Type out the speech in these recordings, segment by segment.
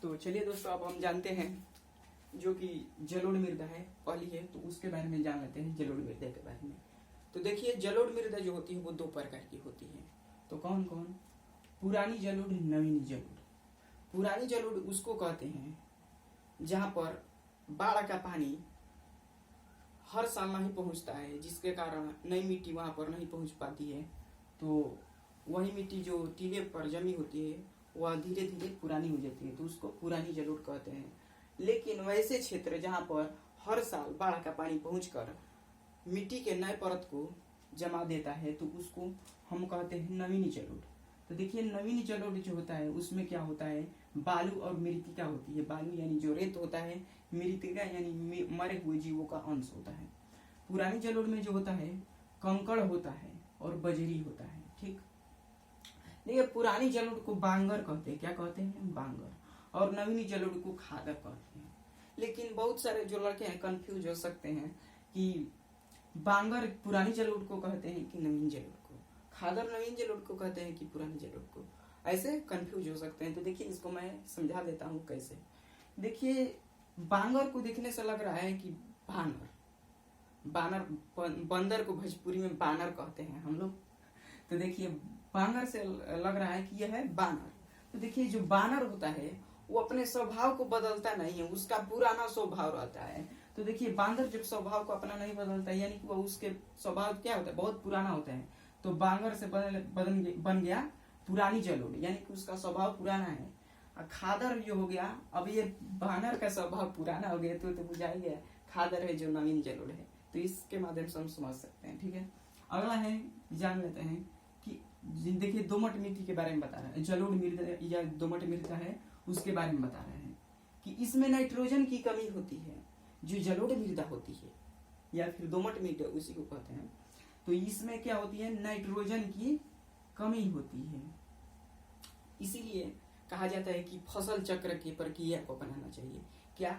तो चलिए दोस्तों, अब हम जानते हैं जो कि जलोढ़ मृदा है पहली है, तो उसके बारे में जान लेते हैं जलोढ़ मृदा के बारे में। तो देखिए, जलोढ़ मृदा जो होती है वो दो प्रकार की होती है। तो कौन कौन? पुरानी जलोढ़, नवीन जलोढ़। पुरानी जलोढ़ उसको कहते हैं जहां पर बाढ़ का पानी हर साल नहीं पहुंचता है, जिसके कारण नई मिट्टी वहां पर नहीं पहुंच पाती है। तो वही मिट्टी जो टीले पर जमी होती है वह धीरे धीरे पुरानी हो जाती है, तो उसको पुरानी जलोढ़ कहते हैं। लेकिन वैसे क्षेत्र जहां पर हर साल बाढ़ का पानी पहुंचकर मिट्टी के नए परत को जमा देता है, तो उसको हम कहते हैं नवीन जलोढ़। तो देखिए, नवीन जलोढ़ जो होता है उसमें क्या होता है, बालू और मृतिका होती है। बालू यानी जो रेत होता है, मृतिका यानी मरे हुए जीवों का अंश होता है। पुरानी जलोढ़ में जो होता है कंकड़ होता है और बजरी होता है। ठीक, देखिए, पुरानी जलोढ़ को बांगर कहते हैं। क्या कहते हैं? बांगर। और नवीनी जलोढ़ को खादर कहते हैं। लेकिन बहुत सारे जो लड़के हैं कंफ्यूज हो सकते हैं कि बांगर पुरानी जलोढ़ को कहते हैं कि नवीन जलोढ़ को, खादर नवीन जलोढ़ को कहते हैं कि पुरानी जलोढ़ को, ऐसे कंफ्यूज हो सकते हैं। तो देखिए, इसको मैं समझा देता हूँ कैसे। देखिए, बांगर को देखने से लग रहा है कि बानर, बंदर को भोजपुरी में बानर कहते हैं हम लोग। तो देखिए, बानर से लग रहा है कि यह है बानर। तो देखिए, जो बानर होता है वो अपने स्वभाव को बदलता नहीं है, उसका पुराना स्वभाव रहता है। तो देखिए, बांदर जब स्वभाव को अपना नहीं बदलता है, यानी कि वो उसके स्वभाव क्या होता है, बहुत पुराना होता है। तो बांगर से बन गया पुरानी जलोढ़, यानी कि उसका स्वभाव पुराना है। और खादर जो हो गया, अब ये बानर का स्वभाव पुराना हो गया, तो बुझा ही गया खादर है जो नवीन जलोढ़ है। तो इसके माध्यम से हम समझ सकते हैं। ठीक है, अगला है, जान लेते हैं कि देखिए दोमट मिट्टी के बारे में बता रहा है। जलोढ़ मृदा या दोमट मृदा है उसके बारे में बता रहे हैं कि इसमें नाइट्रोजन की कमी होती है। जो जलोढ़ मृदा होती है या फिर दोमट मृदा उसी को कहते हैं, तो इसमें क्या होती है, नाइट्रोजन की कमी होती है। इसीलिए कहा जाता है कि फसल चक्र की प्रक्रिया को अपनाना चाहिए। क्या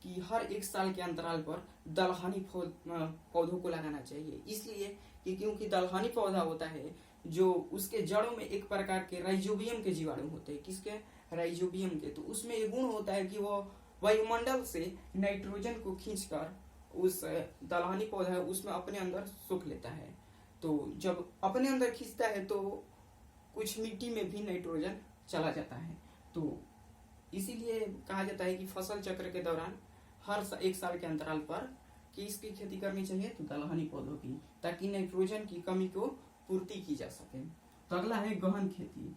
कि हर एक साल के अंतराल पर दलहनी पौधों को लगाना चाहिए। इसलिए कि क्योंकि दलहनी पौधा होता है जो उसके जड़ों में एक प्रकार के राइजोबियम के जीवाणु होते हैं। किसके? राइजोबियम के। तो उसमें एक गुण होता है कि वो वायुमंडल से नाइट्रोजन को खींचकर उस दलहनी पौधा है उसमें अपने अंदर सोख लेता है। तो जब अपने अंदर खींचता है तो कुछ मिट्टी में भी नाइट्रोजन चला जाता है। तो इसीलिए कहा जाता है कि फसल चक्र के दौरान हर एक साल के अंतराल पर किसकी खेती करनी चाहिए, तो दलहनी पौधों की, ताकि नाइट्रोजन की कमी को पूर्ति की जा सके। तो अगला है गहन खेती।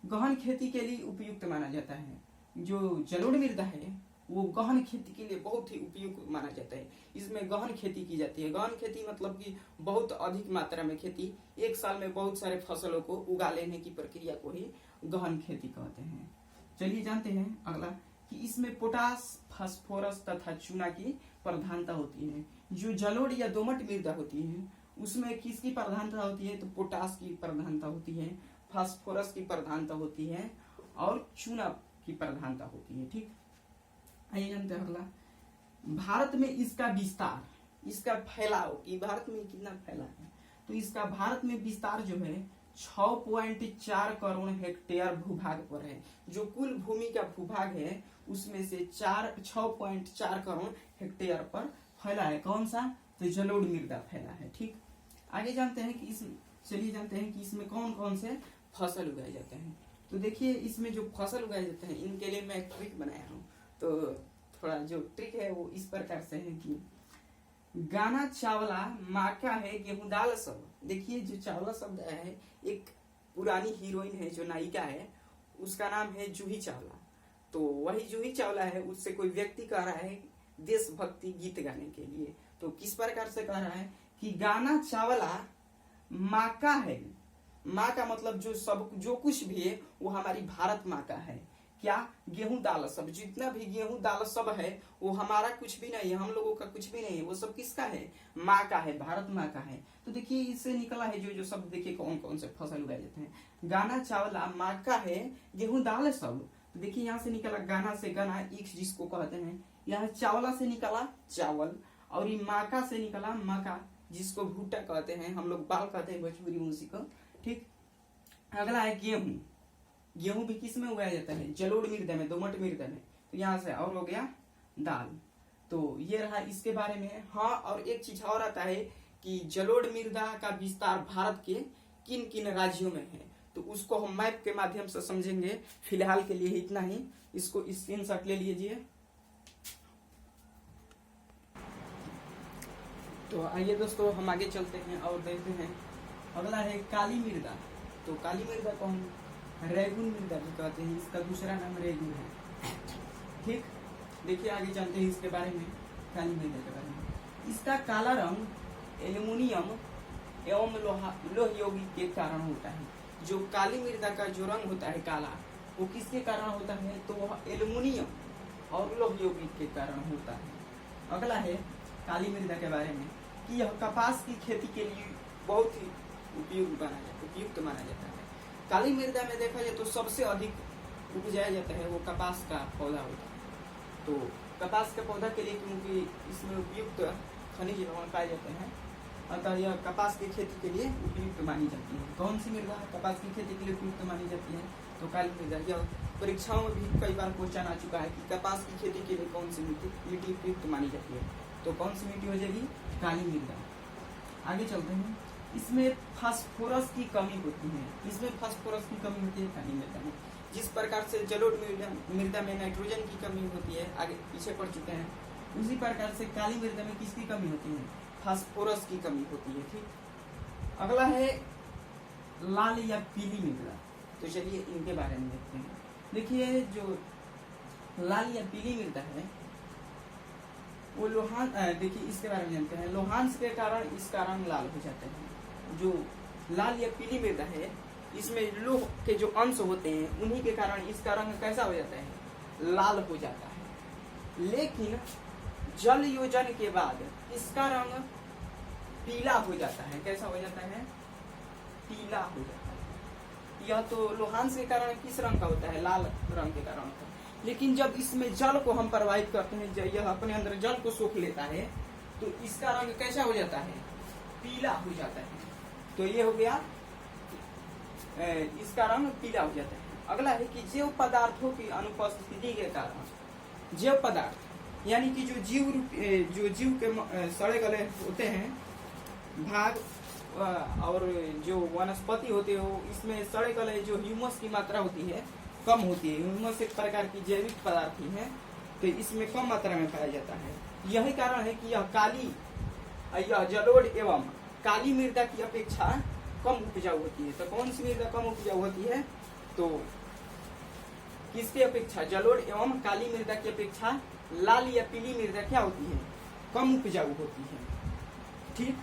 गहन खेती के लिए उपयुक्त माना जाता है। जो जलोढ़ मृदा है वो गहन खेती के लिए बहुत ही उपयुक्त माना जाता है। इसमें गहन खेती की जाती है। गहन खेती मतलब कि बहुत अधिक मात्रा में खेती, एक साल में बहुत सारे फसलों को उगा लेने की प्रक्रिया को ही गहन खेती कहते हैं। चलिए जानते हैं अगला कि इसमें पोटास, फास्फोरस तथा चूना की प्रधानता होती है। जो जलोढ़ या दोमट मृदा होती है उसमें किसकी प्रधानता होती है, तो पोटास की प्रधानता होती है, फास्फोरस की प्रधानता होती है और चूना की प्रधानता होती है। ठीक, आइए जानते हैं अगला, भारत में इसका विस्तार, इसका फैलाव कि भारत में कितना फैला है। तो इसका भारत में विस्तार जो है 6.4 करोड़ हेक्टेयर भूभाग पर है। जो कुल भूमि का भूभाग है उसमें से 6.4 करोड़ हेक्टेयर पर फैला है। कौन सा? तो जलोढ़ मृदा फैला है। ठीक, आगे जानते हैं कि चलिए जानते हैं कि इसमें कौन कौन से फसल उगाए जाते हैं। तो देखिए, इसमें जो फसल उगाए जाते हैं इनके लिए मैं एक ट्रिक बनाया हूँ। तो थोड़ा जो ट्रिक है वो इस प्रकार से है कि गाना चावला माका है गेहूं दाल सब। देखिए, जो चावला शब्द है एक पुरानी हीरोइन है जो नायिका है, उसका नाम है जूही चावला। तो वही जूही चावला है, उससे कोई व्यक्ति कह रहा है देशभक्ति गीत गाने के लिए। तो किस प्रकार से कह रहा है कि गाना चावला माँ का है। माँ का मतलब जो कुछ भी है वो हमारी भारत माँ का है। क्या? गेहूं दाल सब, जितना भी गेहूं दाल सब है वो हमारा कुछ भी नहीं है, हम लोगों का कुछ भी नहीं है, वो सब किसका है? माँ का है, भारत माँ का है। तो देखिए, इससे निकला है जो शब्द, देखिए कौन कौन से फसल उगाए जाते हैं। गाना चावला माँ का है गेहूं दाल सब। तो देखिए, यहाँ से निकला गाना से गना, ईख जिसको कहते हैं। यहाँ चावला से निकला चावल, और ये माका से निकला मका, जिसको भुट्टा कहते हैं, हम लोग बाल कहते हैं भोजपुरी में उसी को। ठीक, अगला है गेहूं। गेहूं भी किस में उगाया जाता है? जलोढ़ मृदा में, दोमट मृदा में। तो यहाँ से और हो गया दाल। तो ये रहा इसके बारे में। हाँ, और एक चीज और आता है कि जलोढ़ मृदा का विस्तार भारत के किन किन राज्यों में है, तो उसको हम मैप के माध्यम से समझेंगे। फिलहाल के लिए इतना ही, इसको स्क्रीनशॉट ले लीजिए। तो आइए दोस्तों हम आगे चलते हैं और देखते हैं। अगला है काली मृदा। तो काली मृदा को हम रेगुन मृदा भी कहते हैं, इसका दूसरा नाम रेगुन है। ठीक, देखिए आगे चलते हैं इसके बारे में, काली मृदा के बारे में। इसका काला रंग एल्युमिनियम एवं लोह यौगिक के कारण होता है। जो काली मृदा का जो रंग होता है काला, वो किसके कारण होता है? तो वह एल्युमिनियम और लोह यौगिक के कारण होता है। अगला है काली मृदा के बारे में कि यह कपास की खेती के लिए बहुत ही उपयुक्त माना जाता है। काली मृदा में देखा जाए तो सबसे अधिक उपजाया जाता है वो कपास का पौधा होता है। तो कपास के पौधा के लिए, क्योंकि इसमें उपयुक्त खनिज लवण पाए जाते हैं, अतः यह कपास की खेती के लिए उपयुक्त मानी जाती है। कौन सी मृदा कपास की खेती के लिए उपयुक्त मानी जाती है? तो काली मृदा। यह परीक्षाओं में भी कई बार क्वेश्चन आ चुका है कि कपास की खेती के लिए कौन सी मिट्टी उपयुक्त मानी जाती है? तो कौन सी मिट्टी हो जाएगी? काली मृदा। आगे चलते हैं। इसमें फास्फोरस की कमी होती है। इसमें फास्फोरस की कमी होती है काली मृदा में। जिस प्रकार से जलोढ़ मृदा में नाइट्रोजन की कमी होती है, आगे पीछे पड़ चुके हैं, उसी प्रकार से काली मृदा में किसकी कमी होती है? फास्फोरस की कमी होती है। ठीक, अगला है लाल या पीली मृदा। तो चलिए इनके बारे में देखते हैं। देखिए जो लाल या पीली मृदा है वो लोहान, देखिए इसके बारे में जानते हैं। लोहांश के कारण इसका रंग लाल हो जाता है। जो लाल या पीली मृदा है, इसमें लोह के जो अंश होते हैं उन्हीं के कारण इसका रंग कैसा हो जाता है? लाल हो जाता है। लेकिन जल योजन के बाद इसका रंग पीला हो जाता है। कैसा हो जाता है? पीला हो जाता है। यह तो लोहांश के कारण किस रंग का होता है? लाल रंग के कारण होता है। लेकिन जब इसमें जल को हम प्रवाहित करते हैं, यह अपने अंदर जल को सोख लेता है, तो इसका रंग कैसा हो जाता है? पीला हो जाता है। तो ये हो गया, इसका रंग पीला हो जाता है। अगला है कि जैव पदार्थों की अनुपस्थिति के कारण, जैव पदार्थ यानी कि जो जीव के सड़े गले होते हैं भाग और जो वनस्पति होते हो, इसमें सड़े गले जो ह्यूमस की मात्रा होती है कम होती है। ह्यूमस एक प्रकार की जैविक पदार्थ ही है, तो इसमें कम मात्रा में पाया जाता है। यही कारण है कि यह जलोढ़ एवं काली मृदा की अपेक्षा कम उपजाऊ होती है। तो कौन सी मृदा कम उपजाऊ होती है? तो किसकी अपेक्षा? जलोढ़ एवं काली मृदा की अपेक्षा लाल या पीली मृदा क्या होती है? कम उपजाऊ होती है। ठीक,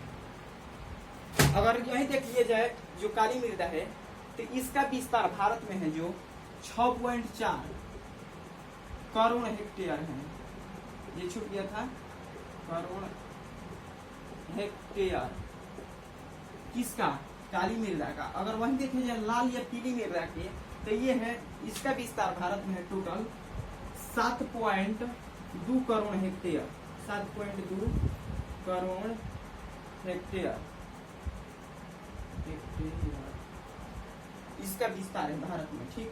अगर यही देख लिया जाए जो काली मृदा है, तो इसका विस्तार भारत में है जो 6.4 करोड़ हेक्टेयर है। ये छूट गया था, करोड़ हेक्टेयर किसका? काली मृदा का। अगर वही देखे जाए लाल या पीली मृदा के, तो ये है, इसका विस्तार भारत में है total 7.2 crore hectare. 7.2 crore hectare इसका विस्तार है भारत में। ठीक,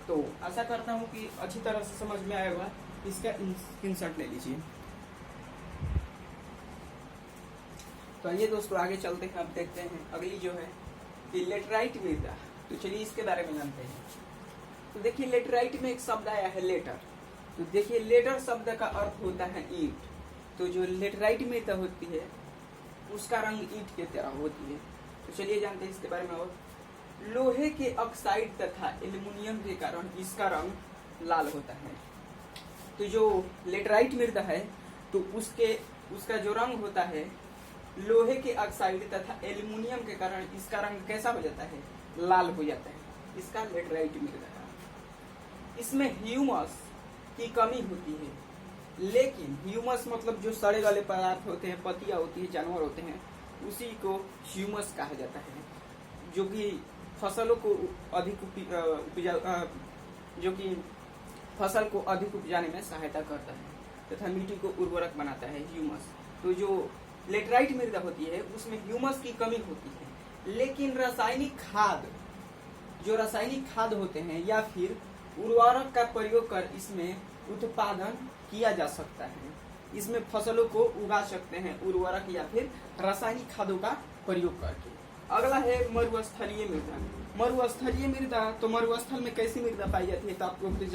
तो आशा करता हूँ कि अच्छी तरह से समझ में आएगा। इसका स्क्रीनशॉट ले लीजिए। तो आइए दोस्तों आगे चलते हैं। अब देखते हैं अगली जो है कि लेटराइट मृदा। तो चलिए इसके बारे में जानते हैं। तो देखिए लेटराइट में एक शब्द आया है लेटर। तो देखिए लेटर शब्द का अर्थ होता है ईंट। तो जो लेटराइट मृदा होती है उसका रंग ईंट के तरह होती है। तो चलिए जानते हैं इसके बारे में। और लोहे के ऑक्साइड तथा एल्युमिनियम के कारण इसका रंग लाल होता है। तो जो लेटराइट मृदा है तो उसका जो रंग होता है लोहे के ऑक्साइड तथा एल्युमिनियम के कारण इसका रंग कैसा हो जाता है? लाल हो जाता है। इसका लेटराइट मृदा है। इसमें ह्यूमस की कमी होती है। लेकिन ह्यूमस मतलब जो सड़े गले पदार्थ होते हैं, पत्तियां होती है, जानवर होते हैं, उसी को ह्यूमस कहा जाता है, जो कि फसलों को अधिक फसल को अधिक उपजाने में सहायता करता है तथा मिट्टी को उर्वरक बनाता है ह्यूमस। तो जो लेटराइट मृदा होती है उसमें ह्यूमस की कमी होती है। लेकिन रासायनिक खाद जो रासायनिक खाद होते हैं या फिर उर्वरक का प्रयोग कर इसमें उत्पादन किया जा सकता है। इसमें फसलों को उगा सकते हैं उर्वरक या फिर रासायनिक खादों का प्रयोग करके। अगला है मरुस्थलीय मृदा। मरुस्थलीय मृदा, तो मरुस्थल में कैसी मृदा पाई जाती है, तो आप लोग तो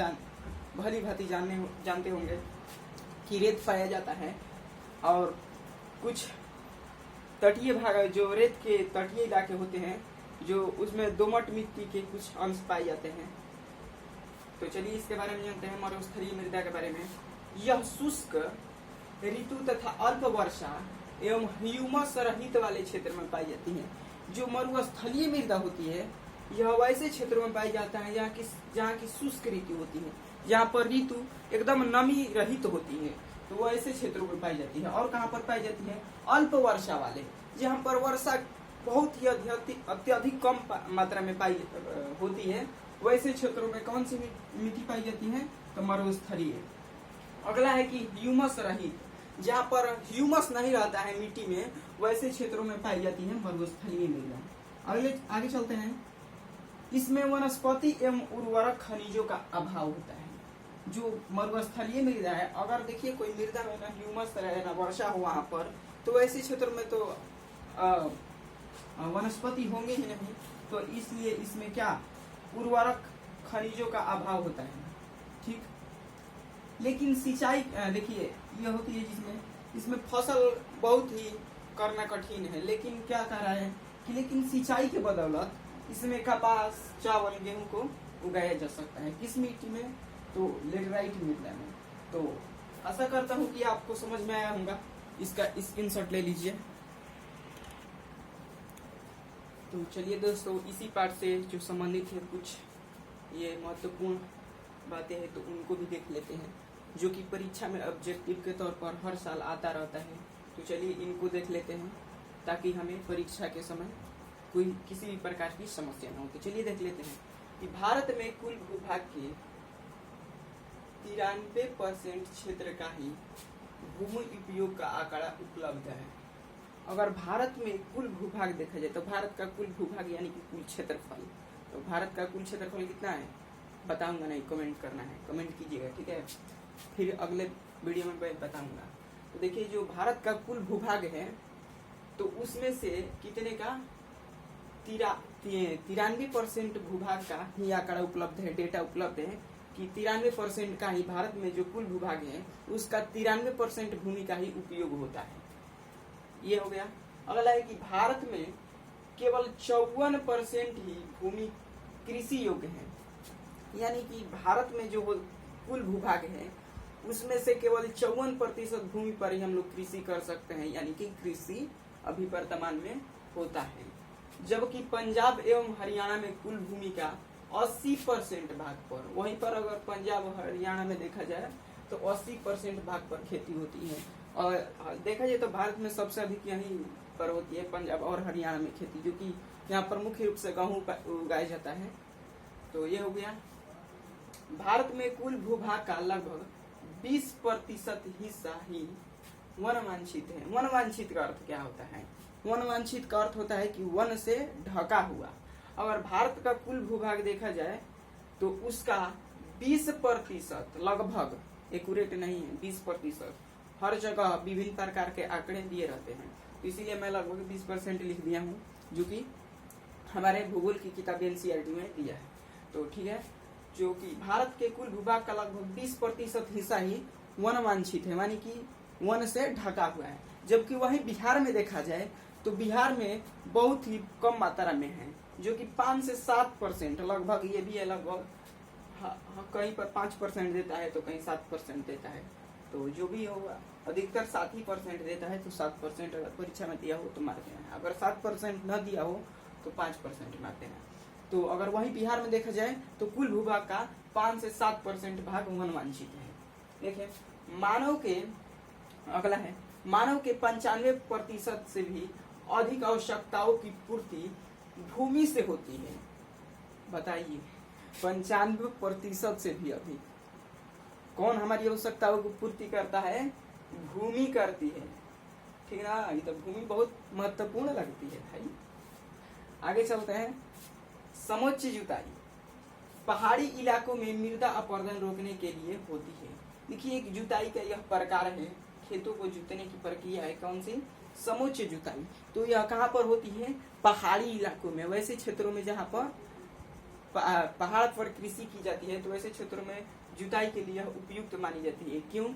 भली भांति जानते होंगे कि रेत पाया जाता है और कुछ तटीय भाग, जो रेत के तटीय इलाके होते हैं, जो उसमें दोमट मिट्टी के कुछ अंश पाए जाते हैं। तो चलिए इसके बारे में जानते हैं मरुस्थलीय मृदा के बारे में। यह शुष्क ऋतु तथा अल्प वर्षा एवं ह्यूमस रहित वाले क्षेत्र में पाई जाती है। जो मरुस्थलीय मृदा होती है यह वैसे क्षेत्रों में पाई जाता है जहाँ की शुष्क ऋतु होती है, जहाँ पर ऋतु एकदम नमी रहित होती है, तो वो ऐसे क्षेत्रों में पाई जाती है। और कहाँ पर पाई जाती है, अल्प वर्षा वाले, जहाँ पर वर्षा बहुत ही अत्यधिक कम मात्रा में पाई होती है, वैसे क्षेत्रों में कौन सी मिट्टी पाई जाती है, तो मरुस्थलीय। अगला है कि ह्यूमस रहित, जहाँ पर ह्यूमस नहीं रहता है मिट्टी में, वैसे क्षेत्रों में पाई जाती है मरुस्थलीय मृदा। आगे चलते हैं। इसमें वनस्पति एवं उर्वरक खनिजों का अभाव होता है। जो मरुस्थलीय मृदा है, अगर देखिए कोई मृदा में ना ह्यूमस रहे ना वर्षा हो वहां पर, तो ऐसे क्षेत्र में तो वनस्पति होंगे ही नहीं, तो इसलिए इसमें क्या उर्वरक खनिजों का अभाव होता है। ठीक, लेकिन सिंचाई देखिए यह होती है इसमें फसल बहुत ही करना कठिन है, लेकिन क्या कह रहा है कि लेकिन सिंचाई के बदौलत इसमें कपास, चावल, गेहूं को उगाया जा सकता है। किस मिट्टी में, तो लेटराइट मृदा में। तो आशा करता हूं कि आपको समझ में आया होगा। इसका स्क्रीनशॉट ले लीजिए। तो चलिए दोस्तों, इसी पार्ट से जो संबंधित है कुछ ये महत्वपूर्ण बातें हैं तो उनको भी देख लेते हैं, जो कि परीक्षा में ऑब्जेक्टिव के तौर पर हर साल आता रहता है। तो चलिए इनको देख लेते हैं ताकि हमें परीक्षा के समय कोई किसी भी प्रकार की समस्या न हो। तो चलिए देख लेते हैं कि भारत में कुल भूभाग के 93% क्षेत्र का ही भूमि उपयोग का आंकड़ा उपलब्ध है। अगर भारत में कुल भूभाग देखा जाए तो भारत का कुल भूभाग यानी कि कुल क्षेत्रफल, तो भारत का कुल क्षेत्रफल कितना है बताऊंगा नहीं, कमेंट करना है, कमेंट कीजिएगा, ठीक है। फिर अगले वीडियो में मैं बताऊंगा। तो देखिए जो भारत का कुल भूभाग है तो उसमें से कितने का 93% भूभाग का ही आंकड़ा उपलब्ध है, डेटा उपलब्ध है कि 93% का ही भारत में जो कुल भूभाग है उसका 93% भूमि का ही उपयोग होता है। ये हो गया। अगला है कि भारत में केवल 54% ही भूमि कृषि योग्य है, यानी कि भारत में जो कुल भूभाग है उसमें से केवल 54% भूमि पर ही हम लोग कृषि कर सकते हैं, यानी कि कृषि अभी वर्तमान में होता है। जबकि पंजाब एवं हरियाणा में कुल भूमि का 80% भाग पर, वहीं पर अगर पंजाब हरियाणा में देखा जाए तो 80% भाग पर खेती होती है। और देखा जाए तो भारत में सबसे अधिक यहीं पर होती है पंजाब और हरियाणा में खेती, जो कि यहाँ पर मुख्य रूप से गेहूं उगाया जाता है। तो ये हो गया। भारत में कुल भूभाग का लगभग 20% हिस्सा ही वनवांछित है। वनवांछित का अर्थ क्या होता है? वनवांछित का अर्थ होता है कि वन से ढका हुआ। अगर भारत का कुल भूभाग देखा जाए तो उसका 20% लगभग, एक्यूरेट नहीं है, 20%, हर जगह विभिन्न प्रकार के आंकड़े दिए रहते हैं, तो इसीलिए मैं लगभग 20% लिख दिया हूँ, जो कि हमारे भूगोल की किताब एनसीईआरटी में दिया है। तो ठीक है, जो कि भारत के कुल भूभाग का लगभग 20% हिस्सा ही वनवांछित है, यानी कि वन से ढका हुआ है। जबकि वहीं बिहार में देखा जाए तो बिहार में बहुत ही कम मात्रा में है, जो कि 5 से 7% लगभग, ये भी है लगभग, कहीं पर 5% देता है तो कहीं 7% देता है। तो जो भी होगा अधिकतर 7% देता है, तो 7% अगर परीक्षा में दिया हो तो मार देना है, अगर 7% न दिया हो तो 5% मार देना है। तो अगर वहीं बिहार में देखा जाए तो कुल भूभाग का 5 से 7% भाग वनवांछित है। देखिए मानव के, अगला है, मानव के 95% से भी अधिक आवश्यकताओं की पूर्ति भूमि से होती है। बताइए 95% से भी अधिक कौन हमारी आवश्यकताओं को पूर्ति करता है? भूमि करती है, ठीक ना। ये तो भूमि बहुत महत्वपूर्ण लगती है भाई। आगे चलते हैं। समोच्च जुताई पहाड़ी इलाकों में मृदा अपरदन रोकने के लिए होती है। देखिए एक जुताई का यह प्रकार है, खेतों को जुतने की प्रक्रिया है कौन सी, समोच्च जुताई। तो यह कहाँ पर होती है, पहाड़ी इलाकों में। वैसे क्षेत्रों में जहाँ पर पहाड़ पर कृषि की जाती है तो ऐसे क्षेत्रों में जुताई के लिए उपयुक्त मानी जाती है। क्यों,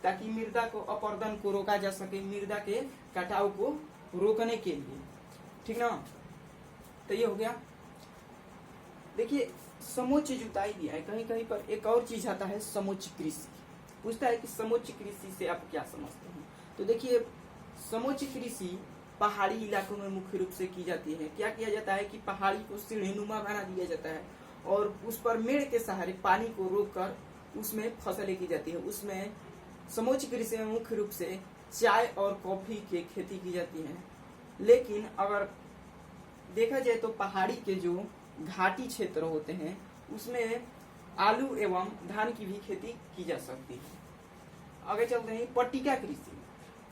ताकि मृदा को अपरदन को रोका जा सके, मृदा के कटाव को रोकने के लिए, ठीक ना। तो ये हो गया। देखिए समोच्च जुताई दिया है, कहीं कहीं पर एक और चीज आता है समोच्च कृषि। पूछता है कि समोच्च कृषि से आप क्या समझते हैं। तो देखिए समोच्च कृषि पहाड़ी इलाकों में मुख्य रूप से की जाती है। क्या किया जाता है कि पहाड़ी को सीढ़ीनुमा बना दिया जाता है और उस पर मेड़ के सहारे पानी को रोककर उसमें फसलें की जाती है। उसमें समोच्च कृषि में मुख्य रूप से चाय और कॉफी की खेती की जाती है। लेकिन अगर देखा जाए तो पहाड़ी के जो घाटी क्षेत्र होते हैं उसमें आलू एवं धान की भी खेती की जा सकती है। आगे चलते हैं, पट्टिका कृषि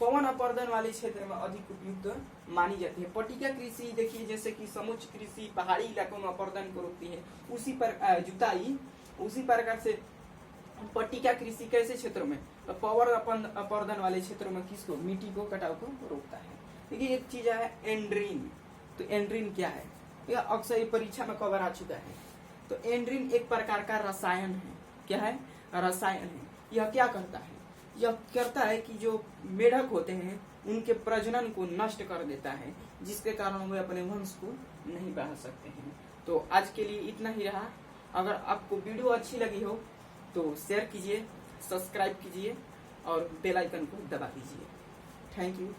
पवन अपरदन वाले क्षेत्र में अधिक उपयुक्त मानी जाती है। पट्टिका कृषि देखिए जैसे कि समोच्च कृषि पहाड़ी इलाकों में अपरदन को रोकती है, उसी पर जुताई उसी प्रकार से पट्टिका कृषि कैसे क्षेत्रों में, पवन अपरदन वाले क्षेत्रों में किसको, मिट्टी को कटाव को रोकता है। देखिए एक चीज है एंड्रीन। तो एंड्रीन क्या है, यह अक्सर परीक्षा में कवर आ चुका है। तो एंड्रीन एक प्रकार का रसायन है। क्या है, रसायन है। यह क्या करता है, यह करता है कि जो मेढक होते हैं उनके प्रजनन को नष्ट कर देता है, जिसके कारण वे अपने वंश को नहीं बढ़ा सकते हैं। तो आज के लिए इतना ही रहा। अगर आपको वीडियो अच्छी लगी हो तो शेयर कीजिए, सब्सक्राइब कीजिए और बेल आइकन को दबा दीजिए। Thank you.